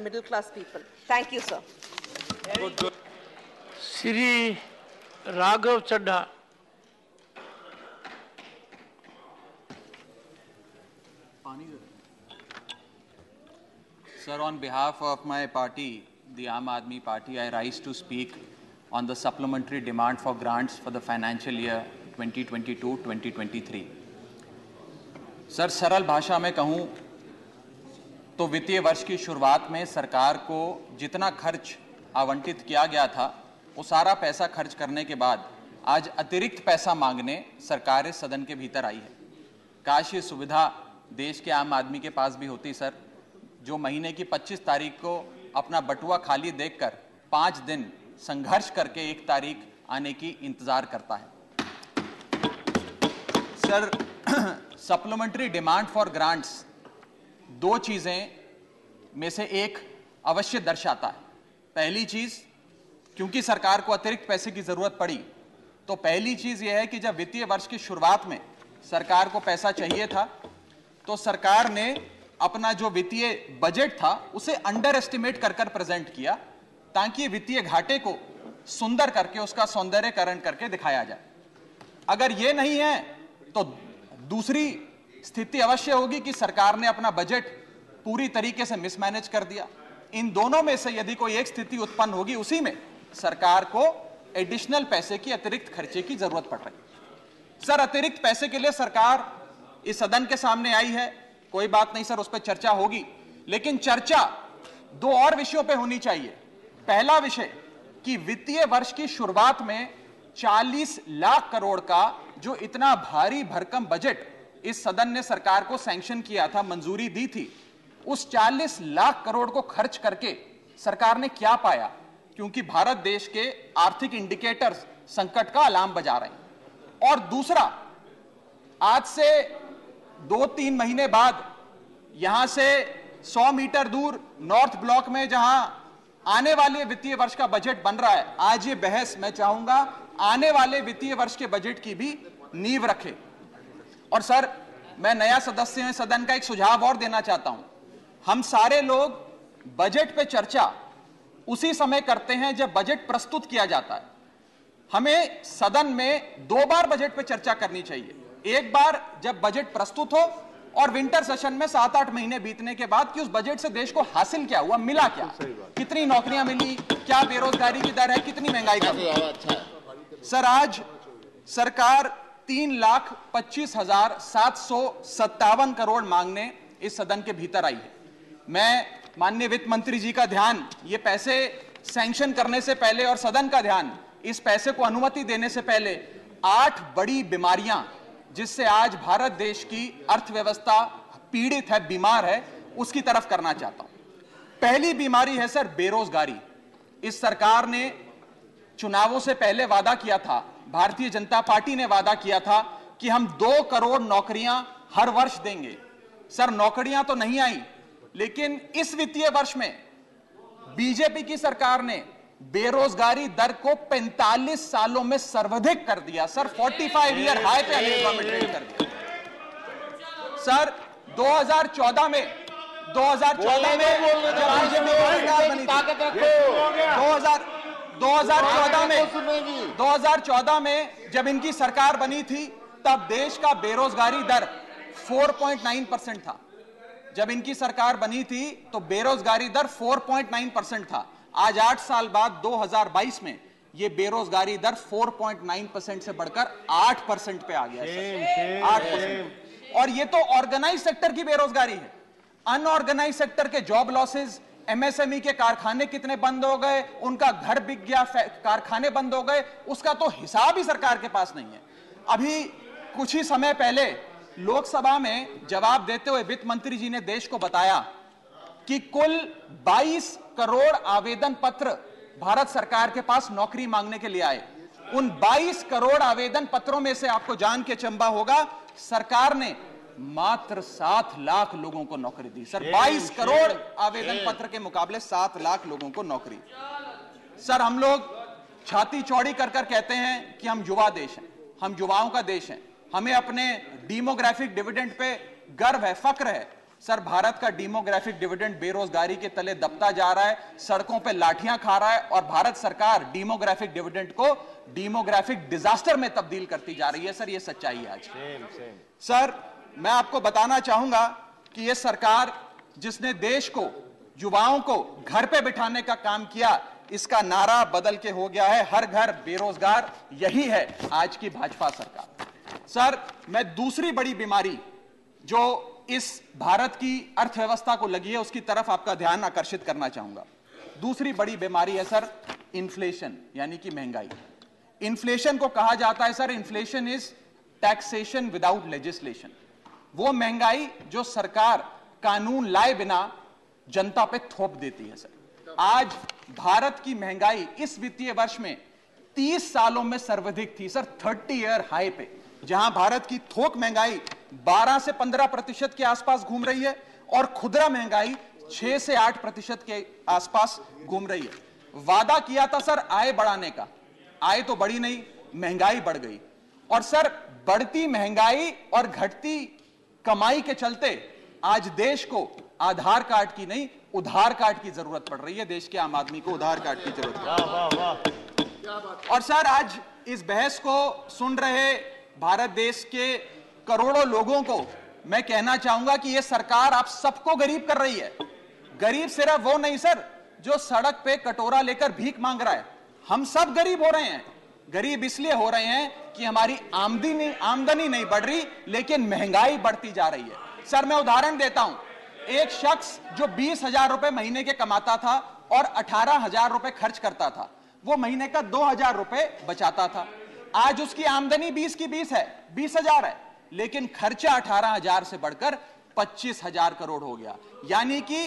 the middle class people. Thank you, sir. Shri Raghav Chadha. Sir, on behalf of my party, the Aam Aadmi Party, I rise to speak on the supplementary demand for grants for the financial year 2022-2023. Sir, सरल भाषा में कहूं तो वित्तीय वर्ष की शुरुआत में सरकार को जितना खर्च आवंटित किया गया था वो सारा पैसा खर्च करने के बाद आज अतिरिक्त पैसा मांगने सरकार इस सदन के भीतर आई है। काश ये सुविधा देश के आम आदमी के पास भी होती सर, जो महीने की 25 तारीख को अपना बटुआ खाली देखकर 5 दिन संघर्ष करके 1 तारीख आने की इंतजार करता है। Sir, supplementary demand for grants 2 चीजें में से एक अवश्य दर्शाता है। पहली चीज, क्योंकि सरकार को अतिरिक्त पैसे की जरूरत पड़ी, तो पहली चीज यह है कि जब वित्तीय वर्ष की शुरुआत में सरकार को पैसा चाहिए था तो सरकार ने अपना जो वित्तीय बजट था उसे अंडर एस्टिमेट कर प्रेजेंट किया ताकि वित्तीय घाटे को सुंदर करके उसका सौंदर्यकरण करके दिखाया जाए। अगर यह नहीं है तो दूसरी स्थिति अवश्य होगी कि सरकार ने अपना बजट पूरी तरीके से मिसमैनेज कर दिया। इन दोनों में से यदि कोई एक स्थिति उत्पन्न होगी, उसी में सरकार को एडिशनल पैसे की अतिरिक्त खर्चे की जरूरत पड़ रही। सर, अतिरिक्त पैसे के लिए सरकार इस सदन के सामने आई है, कोई बात नहीं सर, उस पर चर्चा होगी, लेकिन चर्चा 2 और विषयों पे होनी चाहिए। पहला विषय कि वित्तीय वर्ष की शुरुआत में 40 लाख करोड़ का जो इतना भारी भरकम बजट इस सदन ने सरकार को सैंक्शन किया था, मंजूरी दी थी, उस 40 लाख करोड़ को खर्च करके सरकार ने क्या पाया? क्योंकि भारत देश के आर्थिक इंडिकेटर्स संकट का अलार्म बजा रहे हैं। और दूसरा, आज से 2-3 महीने बाद यहां से 100 मीटर दूर नॉर्थ ब्लॉक में जहां आने वाले वित्तीय वर्ष का बजट बन रहा है, आज ये बहस मैं चाहूंगा आने वाले वित्तीय वर्ष के बजट की भी नींव रखे। और सर, मैं नया सदस्य हूं सदन का, एक सुझाव और देना चाहता हूं। हम सारे लोग बजट पे चर्चा उसी समय करते हैं जब बजट प्रस्तुत किया जाता है। हमें सदन में 2 बार बजट पे चर्चा करनी चाहिए। एक बार जब बजट प्रस्तुत हो और विंटर सेशन में 7-8 महीने बीतने के बाद कि उस बजट से देश को हासिल क्या हुआ, मिला क्या, कितनी नौकरियां मिली, क्या बेरोजगारी की दर है, कितनी महंगाई कम हुई। सर, आज सरकार 3,25,757 करोड़ मांगने इस सदन के भीतर आई है। मैं माननीय वित्त मंत्री जी का ध्यान ये पैसे सैंक्शन करने से पहले और सदन का ध्यान इस पैसे को अनुमति देने से पहले 8 बड़ी बीमारियां जिससे आज भारत देश की अर्थव्यवस्था पीड़ित है, बीमार है, उसकी तरफ करना चाहता हूं। पहली बीमारी है सर बेरोजगारी। इस सरकार ने चुनावों से पहले वादा किया था, भारतीय जनता पार्टी ने वादा किया था कि हम 2 करोड़ नौकरियां हर वर्ष देंगे। सर, नौकरियां तो नहीं आई, लेकिन इस वित्तीय वर्ष में बीजेपी की सरकार ने बेरोजगारी दर को 45 सालों में सर्वाधिक कर दिया। सर, 45 ईयर हाई पे अनएम्प्लॉयमेंट रेट कर दिया। सर, 2014 में जब बीजेपी की सरकार बनी थी, 2014 में जब इनकी सरकार बनी थी, तब देश का बेरोजगारी दर 4.9% था। जब इनकी सरकार बनी थी तो बेरोजगारी दर 4.9% था। आज 8 साल बाद 2022 में यह बेरोजगारी दर 4.9% से बढ़कर 8% पे आ गया है। 8%। और ये तो ऑर्गेनाइज सेक्टर की बेरोजगारी है। अनऑर्गेनाइज सेक्टर के जॉब लॉसेस, एमएसएमई के कारखाने कितने बंद हो गए, उनका घर बिक गया, कारखाने बंद हो गए, उसका तो हिसाब ही सरकार के पास नहीं है। अभी कुछ ही समय पहले लोकसभा में जवाब देते हुए वित्त मंत्री जी ने देश को बताया कि कुल 22 करोड़ आवेदन पत्र भारत सरकार के पास नौकरी मांगने के लिए आए। उन 22 करोड़ आवेदन पत्रों में से आपको जान के चंबा होगा, सरकार ने मात्र 7 लाख लोगों को नौकरी दी। सर, 22 करोड़ आवेदन पत्र के मुकाबले 7 लाख लोगों को नौकरी। सर, हम लोग छाती चौड़ी कर कहते हैं कि हम युवा देश हैं, हम युवाओं का देश हैं, हमें अपने डेमोग्राफिक डिविडेंड पे गर्व है, फक्र है। सर भारत का डेमोग्राफिक डिविडेंड बेरोजगारी के तले दबता जा रहा है, सड़कों पे लाठियां खा रहा है और भारत सरकार डेमोग्राफिक डिविडेंड को डेमोग्राफिक डिजास्टर में तब्दील करती जा रही है। सर ये सच्चाई है आज। सर मैं आपको बताना चाहूंगा कि यह सरकार जिसने देश को, युवाओं को घर पे बिठाने का काम किया, इसका नारा बदल के हो गया है हर घर बेरोजगार। यही है आज की भाजपा सरकार। सर मैं दूसरी बड़ी बीमारी जो इस भारत की अर्थव्यवस्था को लगी है उसकी तरफ आपका ध्यान आकर्षित करना चाहूंगा। दूसरी बड़ी बीमारी है सर इन्फ्लेशन, यानी कि महंगाई। इन्फ्लेशन को कहा जाता है sir, inflation is taxation without legislation. वो महंगाई जो सरकार कानून लाए बिना जनता पे थोप देती है। सर आज भारत की महंगाई इस वित्तीय वर्ष में 30 सालों में सर्वाधिक थी सर, 30 ईयर हाई पे, जहां भारत की थोक महंगाई 12 से 15% के आसपास घूम रही है और खुदरा महंगाई 6 से 8% के आसपास घूम रही है। वादा किया था सर आय बढ़ाने का, आय तो बढ़ी नहीं, महंगाई बढ़ गई। और सर बढ़ती महंगाई और घटती कमाई के चलते आज देश को आधार कार्ड की नहीं, उधार कार्ड की जरूरत पड़ रही है। देश के आम आदमी को उधार कार्ड की जरूरत है। और सर आज इस बहस को सुन रहे भारत देश के करोड़ों लोगों को मैं कहना चाहूंगा कि यह सरकार आप सबको गरीब कर रही है। गरीब सिर्फ वो नहीं सर जो सड़क पे कटोरा लेकर भीख मांग रहा है, हम सब गरीब हो रहे हैं। गरीब इसलिए हो रहे हैं कि हमारी आमदनी नहीं बढ़ रही, लेकिन महंगाई बढ़ती जा रही है। सर मैं उदाहरण देता हूं, एक शख्स जो 20,000 रुपए महीने के कमाता था और 18,000 रुपए खर्च करता था, वो महीने का 2,000 रुपए बचाता था। आज उसकी आमदनी 20 की 20 है, 20,000 है, लेकिन खर्चा 18,000 से बढ़कर 25,000 करोड़ हो गया। यानी कि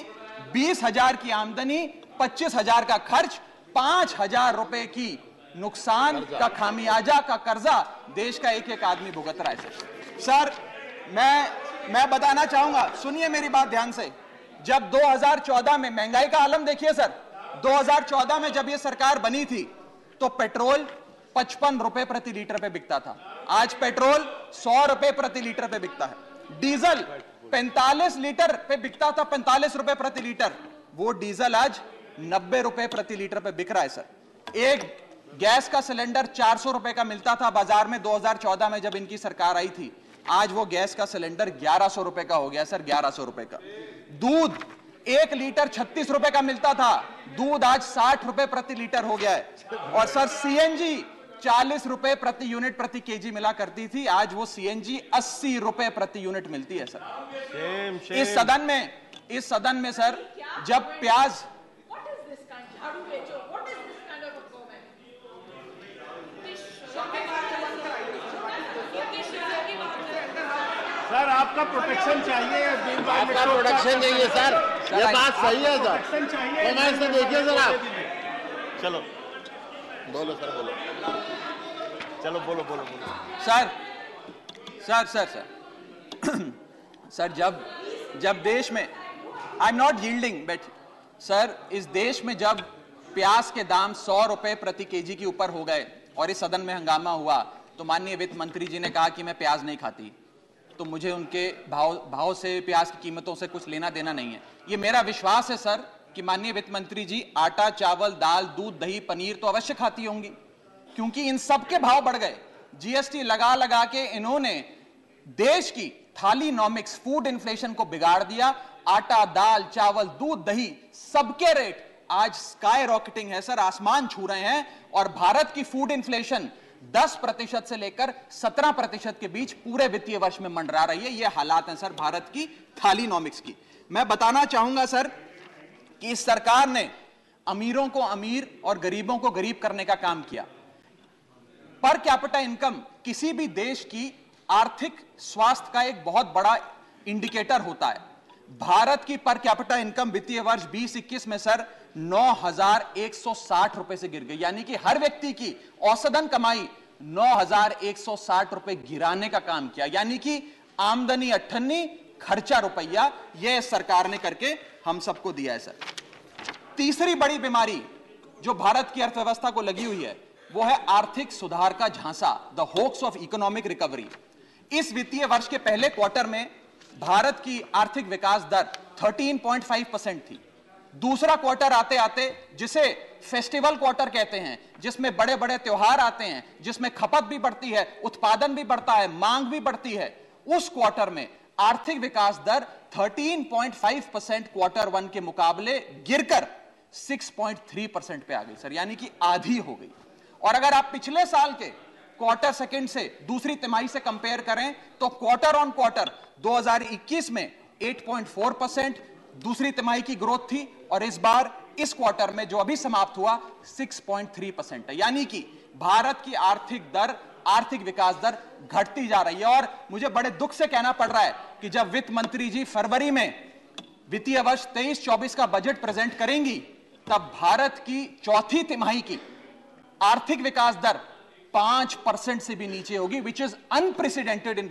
20,000 की आमदनी, 25,000 का खर्च, 5,000 रुपए की नुकसान का खामियाजा का कर्जा देश का एक एक आदमी भुगत रहा है। सर मैं बताना चाहूंगा, सुनिए मेरी बात ध्यान से। जब 2014 में महंगाई का आलम देखिए सर, 2014 में जब यह सरकार बनी थी तो पेट्रोल 55 रुपए प्रति लीटर पे बिकता था। आज पेट्रोल 100 रुपए प्रति लीटर पे बिकता है। डीजल 45 लीटर पे बिकता था, 45 रुपए प्रति लीटर, वो डीजल आज 90 रुपए प्रति लीटर पे बिक रहा है। सर एक गैस का सिलेंडर 400 रुपए का मिलता था बाजार में 2014 में जब इनकी सरकार आई थी, आज वो गैस का सिलेंडर 1100 रुपए का हो गया सर, 1100 रुपए का। दूध 1 लीटर 36 रुपए का मिलता था, दूध आज 60 रुपए प्रति लीटर हो गया है। और सर सीएनजी 40 रुपए प्रति यूनिट प्रति केजी मिला करती थी, आज वो सीएनजी 80 रुपए प्रति यूनिट मिलती है सर। इस सदन में सर जब प्याज सर आपका प्रोटेक्शन चाहिए, आपका प्रोटेक्शन चाहिए सर, ये बात सही है सर। प्रोटेक्शन चाहिए। कमेंट से देखिए सर आप। चलो बोलो सर, बोलो। चलो बोलो बोलो बोलो। Sir sir sir sir sir जब देश में, I am not yielding but sir, इस देश में जब प्याज के दाम 100 रुपए प्रति केजी के ऊपर हो गए और इस सदन में हंगामा हुआ, तो माननीय वित्त मंत्री जी ने कहा कि मैं प्याज नहीं खाती, तो मुझे उनके भाव से, प्याज की कीमतों से कुछ लेना देना नहीं है। ये मेरा विश्वास है सर कि माननीय वित्त मंत्री जी आटा, चावल, दाल, दूध, दही, पनीर तो अवश्य खाती होंगी, क्योंकि इन सब के भाव बढ़ गए। जीएसटी लगा लगा के इन्होंने देश की थालीनॉमिक्स, फूड इन्फ्लेशन को बिगाड़ दिया। आटा, दाल, चावल, दूध, दही, सबके रेट आज स्काई रॉकेटिंग है सर, आसमान छू रहे हैं। और भारत की फूड इन्फ्लेशन 10% से लेकर 17% के बीच पूरे वित्तीय वर्ष में मंडरा रही है। ये हालात हैं सर भारत की थालीनॉमिक्स की। मैं बताना चाहूंगा सर कि इस सरकार ने अमीरों को अमीर और गरीबों को गरीब करने का काम किया। पर कैपिटा इनकम किसी भी देश की आर्थिक स्वास्थ्य का एक बहुत बड़ा इंडिकेटर होता है। भारत की पर कैपिटा इनकम वित्तीय वर्ष 2021 में सर 9,160 रुपए से गिर गई, यानी कि हर व्यक्ति की औसतन कमाई 9,160 रुपए गिराने का काम किया। यानी कि आमदनी 98, खर्चा रुपया, यह सरकार ने करके हम सबको दिया है सर। तीसरी बड़ी बीमारी जो भारत की अर्थव्यवस्था को लगी हुई है वो है आर्थिक सुधार का झांसा, the hoax of economic recovery. इस वित्तीय वर्ष के पहले क्वार्टर में भारत की आर्थिक विकास दर 13.5% थी। दूसरा क्वार्टर आते आते, जिसे फेस्टिवल क्वार्टर कहते हैं, जिसमें बड़े बड़े त्योहार आते हैं, जिसमें खपत भी बढ़ती है, उत्पादन भी बढ़ता है, मांग भी बढ़ती है, उस क्वार्टर में आर्थिक विकास दर 13.5% क्वार्टर 1 के मुकाबले गिरकर 6.3% पे आ गई सर, यानी कि आधी हो गई। और अगर आप पिछले साल के क्वार्टर सेकंड से दूसरी तिमाही से कंपेयर करें तो क्वार्टर ऑन क्वार्टर 2021 में 8.4% दूसरी तिमाही की ग्रोथ थी, और इस बार इस क्वार्टर में जो अभी समाप्त हुआ 6.3% है, यानी कि भारत की आर्थिक विकास दर घटती जा रही है। और मुझे बड़े दुख से कहना पड़ रहा है कि जब वित्त मंत्री जी फरवरी में वित्तीय वर्ष 23-24 का बजट प्रेजेंट करेंगी, तब भारत की चौथी तिमाही की आर्थिक विकास दर 5% से भी नीचे होगी, which is unprecedented in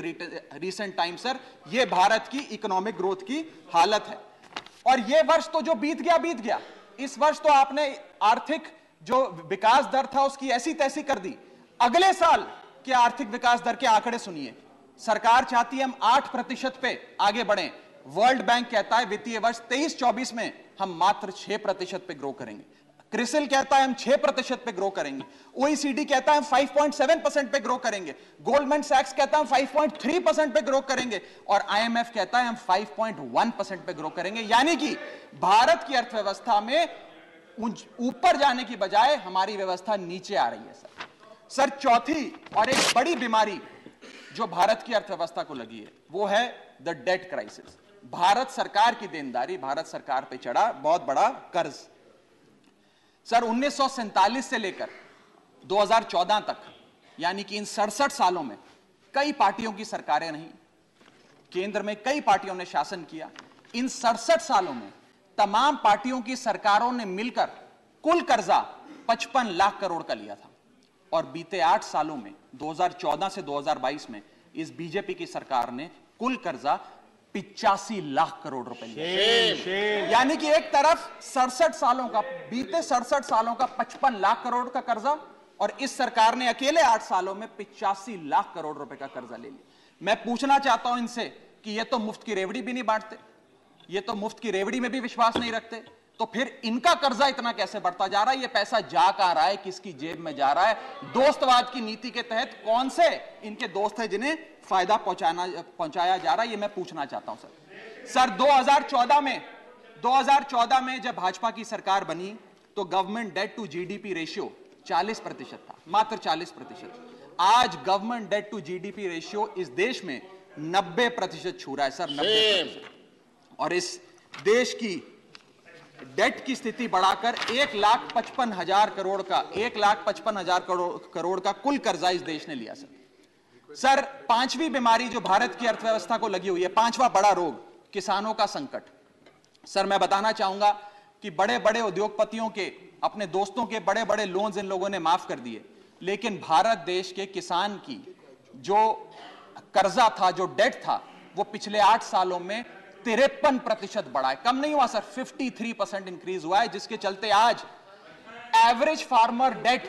recent time sir. यह भारत की इकोनॉमिक ग्रोथ की हालत है। और यह वर्ष तो जो बीत गया, इस वर्ष तो आपने आर्थिक जो विकास दर था उसकी ऐसी तैसी कर दी। अगले साल के आर्थिक विकास दर के आंकड़े सुनिए। सरकार चाहती है हम 8% पे आगे बढ़ें। वर्ल्ड बैंक कहता है वित्तीय वर्ष 23-24 में हम मात्र 6% पे ग्रो करेंगे। क्रिसिल कहता है हम 6% पे ग्रो करेंगे। ओईसीडी कहता है हम 5.7% पे ग्रो करेंगे। गोल्डमैन सैक्स कहता है हम 5.3% पे ग्रो करेंगे, और आईएमएफ कहता है हम 5.1% पे ग्रो करेंगे। यानी कि भारत की अर्थव्यवस्था में ऊपर जाने की बजाय हमारी व्यवस्था नीचे आ रही है सर। चौथी और एक बड़ी बीमारी जो भारत की अर्थव्यवस्था को लगी है वो है द डेट क्राइसिस। भारत सरकार की देनदारी, भारत सरकार पे चढ़ा बहुत बड़ा कर्ज। सर 1947 से लेकर 2014 तक, यानी कि इन 67 सालों में कई पार्टियों की सरकारें रहीं, केंद्र में कई पार्टियों ने शासन किया। इन 67 सालों में तमाम पार्टियों की सरकारों ने मिलकर कुल कर्जा 55 लाख करोड़ का लिया था, और बीते 8 सालों में 2014 से 2022 में इस बीजेपी की सरकार ने कुल कर्जा 85 लाख करोड़ रुपए लिया। यानी कि एक तरफ 67 सालों का, बीते 67 सालों का 55 लाख करोड़ का कर्जा, और इस सरकार ने अकेले 8 सालों में 85 लाख करोड़ रुपए का कर्जा ले लिया। मैं पूछना चाहता हूं इनसे कि ये तो मुफ्त की रेवड़ी भी नहीं बांटते, ये तो मुफ्त की रेवड़ी में भी विश्वास नहीं रखते, तो फिर इनका कर्जा इतना कैसे बढ़ता जा रहा है? ये पैसा जा कहां रहा है, किसकी जेब में जा रहा है? दोस्तवाद की नीति के तहत कौन से इनके दोस्त हैं जिन्हें फायदा पहुंचाया जा रहा है? ये मैं पूछना चाहता हूं सर 2014 में जब भाजपा की सरकार बनी तो government debt to GDP ratio 40% था, मात्र 40%। आज government debt to GDP ratio इस देश में 90% छू रहा है सर, 90%। और इस देश की डेट की स्थिति बढ़ाकर 1,55,000 करोड़ का 1,55,000 करोड़ का कुल कर्जा इस देश ने लिया सर। पांचवी बीमारी जो भारत की अर्थव्यवस्था को लगी हुई है, पांचवा बड़ा रोग, किसानों का संकट। सर मैं बताना चाहूंगा कि बड़े बड़े उद्योगपतियों के, अपने दोस्तों के बड़े बड़े लोन्स इन लोगों ने माफ कर दिए, लेकिन भारत देश के किसान की जो कर्जा था, जो डेट था, वो पिछले 8 सालों में 53% बढ़ा है, कम नहीं हुआ सर, 53% इंक्रीज हुआ है, जिसके चलते आज एवरेज फार्मर डेट,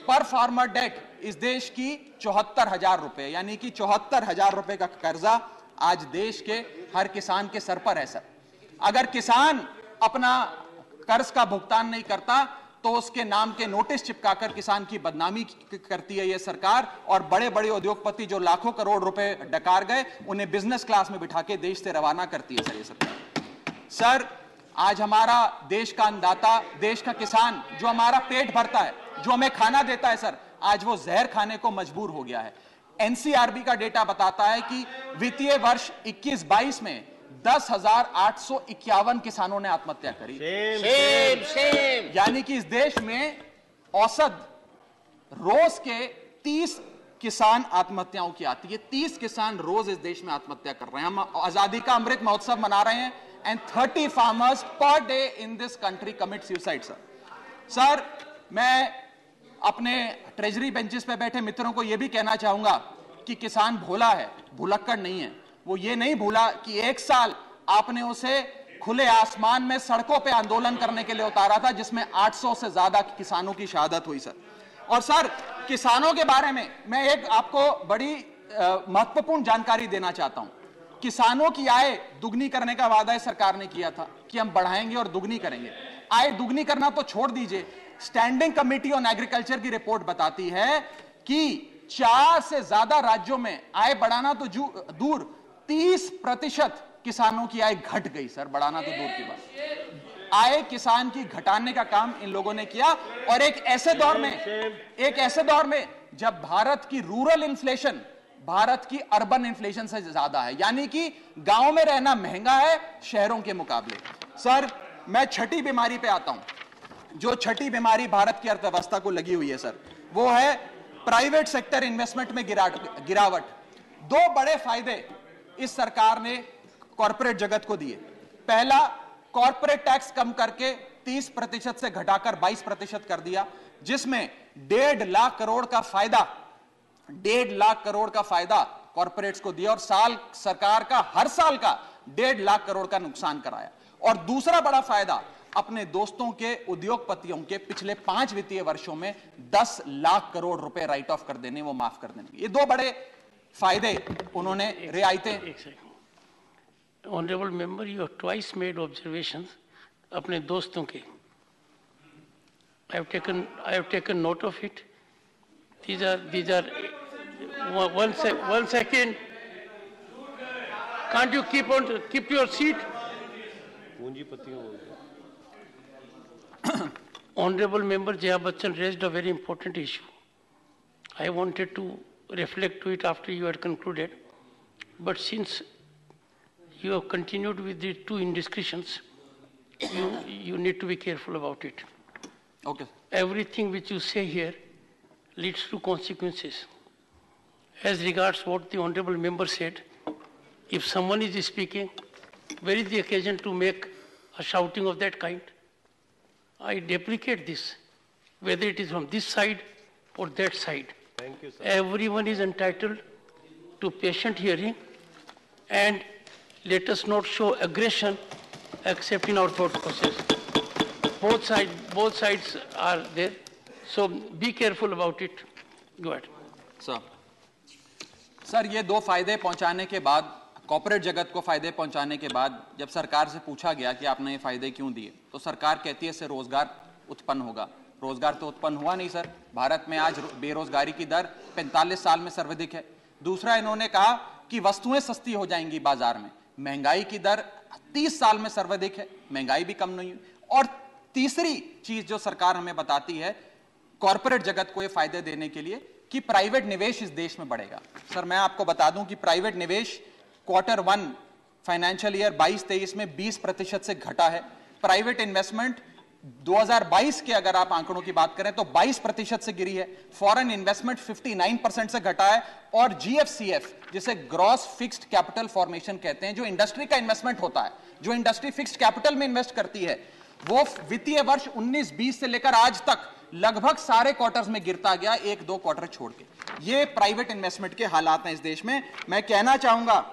पर फार्मर डेट इस देश की 74,000 रुपए, यानी कि 74,000 रुपए का कर्जा आज देश के हर किसान के सर पर है सर। अगर किसान अपना कर्ज का भुगतान नहीं करता तो उसके नाम के नोटिस चिपकाकर किसान की बदनामी करती है यह सरकार, और बड़े बड़े उद्योगपति जो लाखों करोड़ रुपए डकार गए उन्हें बिजनेस क्लास में बिठा के देश से रवाना करती है सर ये सरकार। सर आज हमारा देश का अन्नदाता, देश का किसान जो हमारा पेट भरता है, जो हमें खाना देता है सर, आज वो जहर खाने को मजबूर हो गया है। एनसीआरबी का डेटा बताता है कि वित्तीय वर्ष 21-22 में 10,851 किसानों ने आत्महत्या करी। यानी कि इस देश में औसत रोज के 30 किसान आत्महत्याओं की आती है। 30 किसान रोज इस देश में आत्महत्या कर रहे हैं। हम आजादी का अमृत महोत्सव मना रहे हैं, and 30 farmers per day in this country commit suicide sir. मैं अपने ट्रेजरी बेंचेस पे बैठे मित्रों को यह भी कहना चाहूंगा कि किसान भोला है, भुलक्कड़ नहीं है। वो ये नहीं भूला कि 1 साल आपने उसे खुले आसमान में सड़कों पे आंदोलन करने के लिए उतारा था, जिसमें 800 से ज्यादा किसानों की शहादत हुई सर। और सर किसानों के बारे में मैं एक आपको बड़ी महत्वपूर्ण जानकारी देना चाहता हूं। किसानों की आय दुगनी करने का वादा सरकार ने किया था कि हम बढ़ाएंगे और दुगनी करेंगे। आय दुगनी करना तो छोड़ दीजिए, स्टैंडिंग कमेटी ऑन एग्रीकल्चर की रिपोर्ट बताती है कि 4 से ज्यादा राज्यों में आय बढ़ाना तो दूर, 30% किसानों की आय घट गई सर, बढ़ाना तो दूर की बात। आय किसान की घटाने का काम इन लोगों ने किया, और एक ऐसे दौर में जब भारत की रूरल इन्फ्लेशन भारत की अर्बन इन्फ्लेशन से ज्यादा है, यानी कि गांव में रहना महंगा है शहरों के मुकाबले। सर मैं छठी बीमारी पे आता हूं। जो छठी बीमारी भारत की अर्थव्यवस्था को लगी हुई है सर, वो है प्राइवेट सेक्टर इन्वेस्टमेंट में गिरावट। 2 बड़े फायदे इस सरकार ने कॉर्पोरेट जगत को दिए। पहला, कॉर्पोरेट टैक्स कम करके 30% से घटाकर 22% कर दिया, जिसमें 1.5 लाख करोड़ का फायदा 1.5 लाख करोड़ का फायदा कॉर्पोरेट्स को दिया, और सरकार का हर साल का 1.5 लाख करोड़ का नुकसान कराया। और दूसरा बड़ा फायदा, अपने दोस्तों के उद्योगपतियों के पिछले 5 वित्तीय वर्षों में 10 लाख करोड़ रुपए राइट ऑफ कर देने, वो माफ कर देने। ये 2 बड़े फायदे उन्होंने रियायतें। Honourable member, you have twice made observations अपने दोस्तों के। I have taken note of it. These are one second. Can't you keep your seat? Honorable member Jaya Bachchan raised a very important issue. I wanted to reflect to it after you had concluded, but since you have continued with the 2 indiscretions, you need to be careful about it. Okay. Everything which you say here leads to consequences. As regards what the honorable member said, if someone is speaking, where is the occasion to make a shouting of that kind? I deprecate this, whether it is from this side or that side. Thank you, sir. Everyone is entitled to patient hearing, and let us not show aggression except in our thought process. Both sides are there, so be careful about it. Go ahead. Sir ये 2 फायदे पहुंचाने के बाद, corporate जगत को फायदे पहुंचाने के बाद, जब सरकार से पूछा गया कि आपने ये फायदे क्यों दिए, तो सरकार कहती है इससे रोजगार उत्पन्न होगा। रोजगार तो उत्पन्न हुआ नहीं सर। भारत में आज बेरोजगारी की दर 45 साल में सर्वाधिक है। दूसरा, इन्होंने कहा कि वस्तुएं सस्ती हो जाएंगी बाजार में। महंगाई की दर 30 साल में सर्वाधिक है, महंगाई भी कम नहीं हुई। और तीसरी चीज जो सरकार हमें बताती है कॉर्पोरेट जगत को ये फायदे देने के लिए, कि प्राइवेट निवेश इस देश में बढ़ेगा। सर मैं आपको बता दूं कि प्राइवेट निवेश Q1 फाइनेंशियल ईयर 22-23 में 20% से घटा है। प्राइवेट इन्वेस्टमेंट 2022 के अगर आप आंकड़ों की बात करें तो 22% से गिरी है। फॉरेन इन्वेस्टमेंट 59% से घटा है। और GFCF, जिसे ग्रॉस फिक्स्ड कैपिटल फॉर्मेशन कहते हैं, जो इंडस्ट्री का इन्वेस्टमेंट होता है, जो इंडस्ट्री फिक्स्ड कैपिटल में इन्वेस्ट करती है, वो वित्तीय वर्ष 19-20 से लेकर आज तक लगभग सारे क्वार्टर्स में गिरता गया, 1-2 क्वार्टर छोड़ के। ये प्राइवेट इन्वेस्टमेंट के हालात हैं इस देश में। मैं कहना चाहूंगा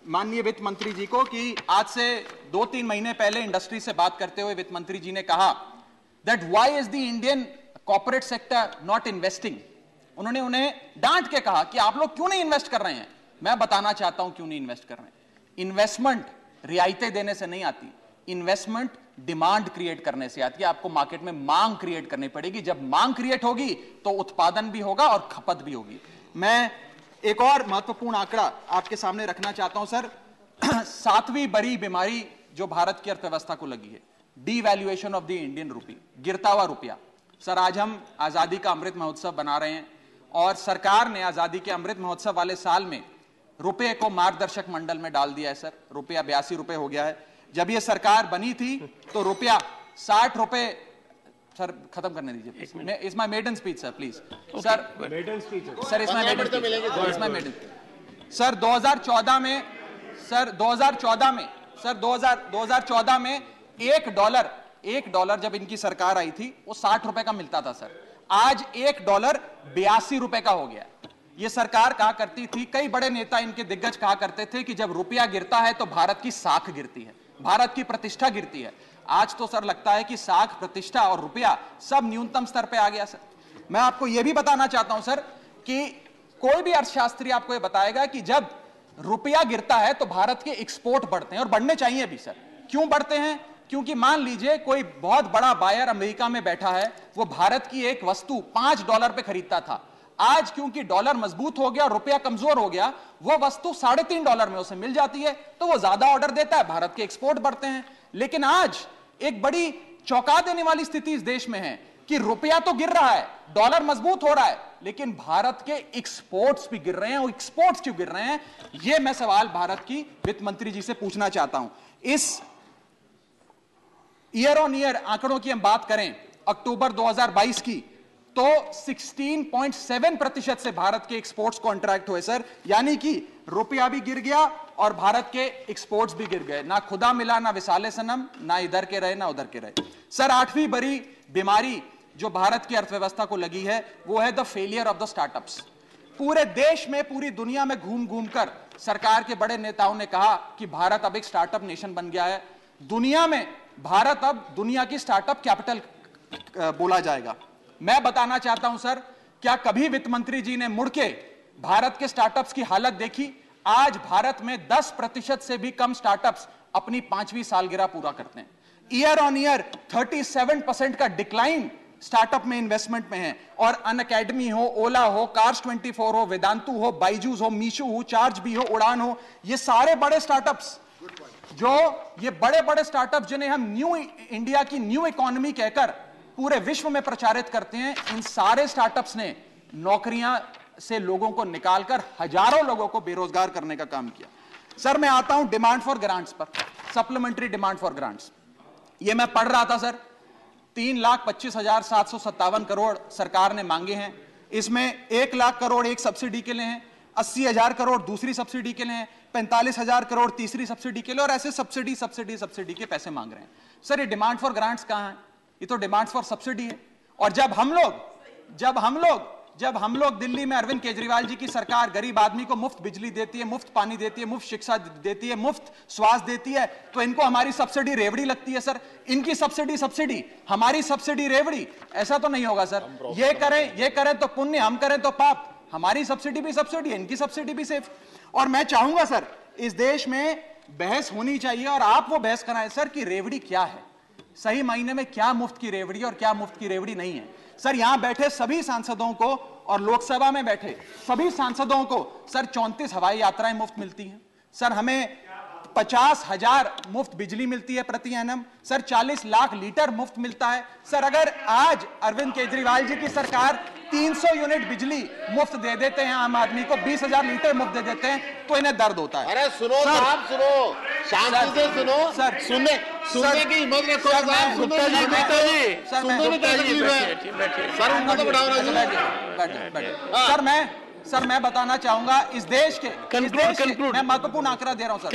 माननीय वित्त मंत्री जी को कि आज से 2-3 महीने पहले इंडस्ट्री से बात करते हुए वित्त मंत्री जी ने कहा that why is the Indian corporate sector not investing. उन्होंने उन्हें डांट के कहा कि आप लोग क्यों नहीं इन्वेस्ट कर रहे हैं। मैं बताना चाहता हूं क्यों नहीं इन्वेस्ट कर रहे हैं। इन्वेस्टमेंट रियायतें देने से नहीं आती, इन्वेस्टमेंट डिमांड क्रिएट करने से आती है। आपको मार्केट में मांग क्रिएट करनी पड़ेगी। जब मांग क्रिएट होगी तो उत्पादन भी होगा और खपत भी होगी। मैं एक और महत्वपूर्ण आंकड़ा आपके सामने रखना चाहता हूं सर। 7वीं बड़ी बीमारी जो भारत की अर्थव्यवस्था को लगी है, devaluation of the Indian rupee, गिरता हुआ रुपया। सर आज हम आजादी का अमृत महोत्सव बना रहे हैं और सरकार ने आजादी के अमृत महोत्सव वाले साल में रुपये को मार्गदर्शक मंडल में डाल दिया है सर। रुपया 82 रुपए हो गया है। जब ये सरकार बनी थी तो रुपया 60 रुपए। सर खत्म करने दीजिए। It's my maiden speech sir, please sir. Maiden speech sir it's my maiden. Sir 2014 में 1 डॉलर जब इनकी सरकार आई थी वो 60 रुपए का मिलता था सर। आज 1 डॉलर 82 रुपए का हो गया। ये सरकार कहा करती थी, कई बड़े नेता इनके दिग्गज कहा करते थे कि जब रुपया गिरता है तो भारत की साख गिरती है, भारत की प्रतिष्ठा गिरती है। आज तो सर लगता है कि साख, प्रतिष्ठा और रुपया सब न्यूनतम स्तर पे आ गया सर। मैं आपको यह भी बताना चाहता हूं सर कि कोई भी अर्थशास्त्री आपको यह बताएगा कि जब रुपया गिरता है तो भारत के एक्सपोर्ट बढ़ते हैं, और बढ़ने चाहिए भी सर। क्यों बढ़ते हैं? क्योंकि मान लीजिए कोई बहुत बड़ा बायर अमेरिका में बैठा है, वो भारत की एक वस्तु $5 पे खरीदता था, आज क्योंकि डॉलर मजबूत हो गया, रुपया कमजोर हो गया, वो वस्तु $3.5 में उसे मिल जाती है, तो वो ज्यादा ऑर्डर देता है, भारत के एक्सपोर्ट बढ़ते हैं। लेकिन आज एक बड़ी चौंका देने वाली स्थिति इस देश में है कि रुपया तो गिर रहा है, डॉलर मजबूत हो रहा है, लेकिन भारत के एक्सपोर्ट्स भी गिर रहे हैं। और एक्सपोर्ट्स क्यों गिर रहे हैं, यह मैं सवाल भारत की वित्त मंत्री जी से पूछना चाहता हूं। इस ईयर ऑन ईयर आंकड़ों की हम बात करें अक्टूबर 2022 की, तो 16.7% से भारत के एक्सपोर्ट्स कॉन्ट्रैक्ट हुए सर, यानी कि रुपया भी गिर गया और भारत के एक्सपोर्ट्स भी गिर गए। ना खुदा मिला ना विसाले सनम, ना इधर के रहे ना उधर के रहे। सर 8वीं बड़ी बीमारी जो भारत की अर्थव्यवस्था को लगी है वो है the failure of the startups. पूरे देश में, पूरी दुनिया में घूम घूम कर सरकार के बड़े नेताओं ने कहा कि भारत अब एक स्टार्टअप नेशन बन गया है, दुनिया में भारत अब दुनिया की स्टार्टअप कैपिटल बोला जाएगा। मैं बताना चाहता हूं सर, क्या कभी वित्त मंत्री जी ने मुड़ के भारत के स्टार्टअप्स की हालत देखी? आज भारत में 10% से भी कम स्टार्टअप्स अपनी 5वीं सालगिरह पूरा करते हैं। ईयर ऑन ईयर 37% का डिक्लाइन स्टार्टअप में इन्वेस्टमेंट में है। और अनअकैडमी हो, ओला हो, कार्स 24 हो, वेदांतु हो, बाइजूस हो, मीशो हो, चार्ज भी हो, उड़ान हो, ये सारे बड़े स्टार्टअप्स, जो ये बड़े बड़े स्टार्टअप्स जिन्हें हम न्यू इंडिया की न्यू इकोनॉमी कहकर पूरे विश्व में प्रचारित करते हैं, इन सारे स्टार्टअप्स ने नौकरियां से लोगों को निकालकर हजारों लोगों को बेरोजगार करने का काम किया। सर मैं आता हूं डिमांड फॉर ग्रांट्स पर, सप्लीमेंट्री डिमांड फॉर ग्रांट्स। ये मैं पढ़ रहा था सर, 3,25,757 करोड़ सरकार ने मांगे हैं। इसमें 1 लाख करोड़ एक सब्सिडी के लिए हैं, 80,000 करोड़ दूसरी सब्सिडी के लिए हैं, 45,000 करोड़ तीसरी सब्सिडी के लिए, और ऐसे सब्सिडी के पैसे मांग रहे हैं। सर ये डिमांड फॉर ग्रांट्स कहां है? ये तो डिमांड फॉर सब्सिडी है। और जब हम लोग दिल्ली में अरविंद केजरीवाल जी की सरकार गरीब आदमी को मुफ्त बिजली देती है, मुफ्त पानी देती है, मुफ्त शिक्षा देती है, मुफ्त स्वास्थ्य देती है, तो इनको हमारी सब्सिडी रेवड़ी लगती है सर। इनकी सब्सिडी, हमारी सब्सिडी रेवड़ी, ऐसा तो नहीं होगा सर। ये करें तो पुण्य, हम करें तो पाप। हमारी सब्सिडी भी सब्सिडी है, इनकी सब्सिडी भी सेफ। और मैं चाहूंगा सर, इस देश में बहस होनी चाहिए और आप वो बहस कराएं सर कि रेवड़ी क्या है, सही मायने में क्या मुफ्त की रेवड़ी और क्या मुफ्त की रेवड़ी नहीं है। सर यहां बैठे सभी सांसदों को और लोकसभा में बैठे सभी सांसदों को सर 34 हवाई यात्राएं मुफ्त मिलती हैं। सर हमें 50,000 मुफ्त बिजली मिलती है प्रति एनम। सर 40 लाख लीटर मुफ्त मिलता है। सर अगर आज अरविंद केजरीवाल जी की सरकार 300 यूनिट बिजली मुफ्त दे देते हैं आम आदमी को, 20,000 लीटर मुफ्त दे देते हैं, तो इन्हें दर्द होता है। अरे सुनो साहब, सुनो, शांति से सुनो सर, सुनने की हिम्मत रखो साहब, सर उनको तो बढ़ाओ ना। सर मैं बताना चाहूंगा इस देश के मैं महत्वपूर्ण आंकड़ा दे रहा हूं सर।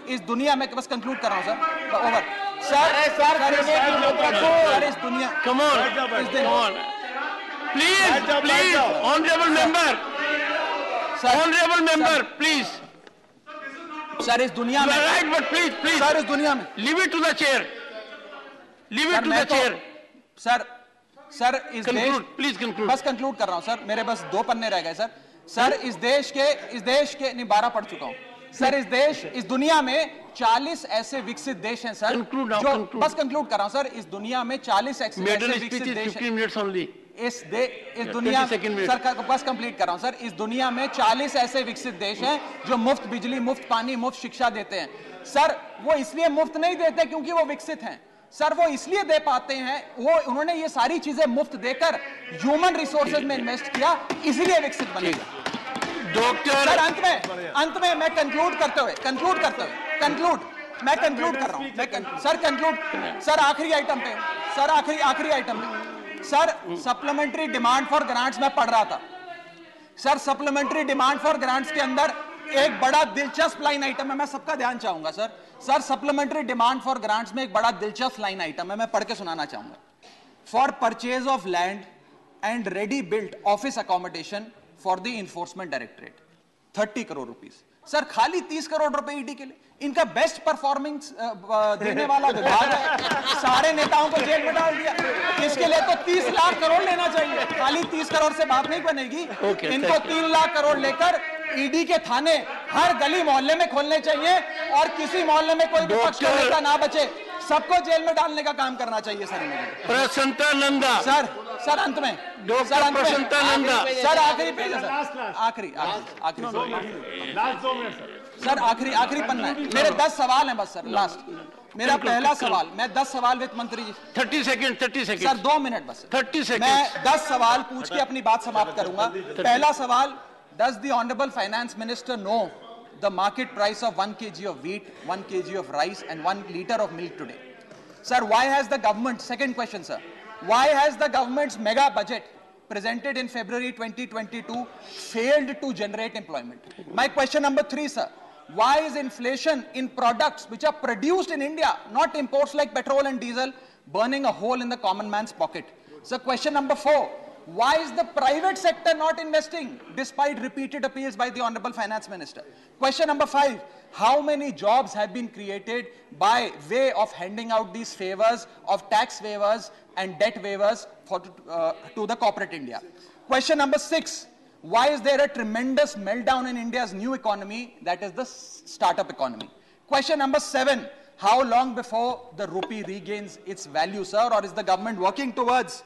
इस दुनिया में बस कंक्लूड कर रहा हूं सर, ओवर सर इस दुनिया please honourable member please sir इस दुनिया में राइट, बट प्लीज सर इस दुनिया में leave it to the chair, sir इस देश, प्लीज कंक्लूड। बस कंक्लूड कर रहा हूं सर, मेरे बस 2 पन्ने रह गए सर। सर इस देश के नहीं 12 पढ़ चुका हूं सर। इस दुनिया में 40 ऐसे विकसित देश हैं सर, जो बस कंक्लूड कर रहा हूं सर, इस दुनिया में 40 ऐसे विकसित देश हैं। इस दुनिया सर बस कंप्लीट कर रहा हूं सर, इस दुनिया में 40 ऐसे विकसित देश हैं जो मुफ्त बिजली, मुफ्त पानी, मुफ्त शिक्षा देते हैं। सर वो इसलिए मुफ्त नहीं देते क्योंकि वो विकसित हैं सर, वो इसलिए दे पाते हैं, वो उन्होंने ये सारी चीजें मुफ्त देकर ह्यूमन रिसोर्सेज में इन्वेस्ट किया, इसलिए विकसित बने। डॉक्टर सर अंत में मैं कंक्लूड कर रहा हूं सर आखिरी आइटम पे sir supplementary demand for grants में पढ़ रहा था sir. Supplementary demand for grants के अंदर एक बड़ा दिलचस्प लाइन आइटम है, मैं सबका ध्यान चाहूंगा sir supplementary demand for grants में एक बड़ा दिलचस्प लाइन आइटम है, मैं पढ़ के सुनाना चाहूंगा। For purchase of land and ready built office accommodation for the enforcement directorate 30 crore rupees. Sir खाली 30 करोड़ रुपए ईडी के लिए, इनका बेस्ट परफॉर्मेंस देने वाला विभाग है, सारे नेताओं को जेल में डाल दिया। इसके लिए तो 30 लाख करोड़ लेना चाहिए, खाली 30 करोड़ से बात नहीं बनेगी। इनको 3 लाख करोड़ लेकर ईडी के थाने हर गली मोहल्ले में खोलने चाहिए और किसी मोहल्ले में कोई विपक्ष का नेता ना बचे, सबको जेल में डालने का काम करना चाहिए सर इन्हें। प्रसन्नता नंदा। सर अंत में डॉक्टर प्रसन्नता नंदा। सर आखिरी पेज है सर, आखिरी लास्ट 2 मिनट सर, आखिरी पन्ना है। मेरे 10 सवाल हैं बस सर, लास्ट मेरा पहला सवाल, मैं 10 सवाल वित्त मंत्री जी 30 सेकंड सर 2 मिनट बस 30 सेकंड। मैं 10 सवाल पूछ के अपनी बात समाप्त करूंगा। पहला सवाल, does the honourable finance minister know the market price of 1 kg of wheat, 1 kg of rice and 1 liter of milk today? Sir, why has the government, second question sir, why has the governments mega budget presented in February 2022 failed to generate employment? My question number 3 sir, why is inflation in products which are produced in India, not imports like petrol and diesel, burning a hole in the common man's pocket? So question number 4, why is the private sector not investing despite repeated appeals by the Honorable Finance Minister? Question number 5, how many jobs have been created by way of handing out these favors of tax waivers and debt waivers to the corporate India? Question number 6, why is there a tremendous meltdown in India's new economy, that is the startup economy? Question number 7, how long before the rupee regains its value, sir, or is the government working towards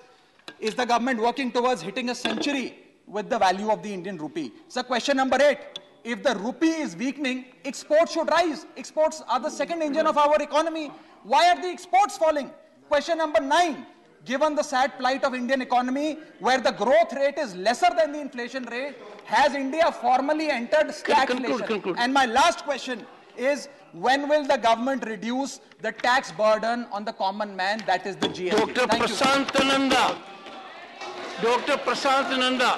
hitting a century with the value of the Indian rupee? So question number 8, if the rupee is weakening, exports should rise. Exports are the second engine of our economy. Why are the exports falling? Question number 9, given the sad plight of Indian economy, where the growth rate is lesser than the inflation rate, has India formally entered stagflation? Conclude. And my last question is, when will the government reduce the tax burden on the common man, that is the GST? Dr. Thank you. Prashant Nanda. Dr. Prashant Nanda.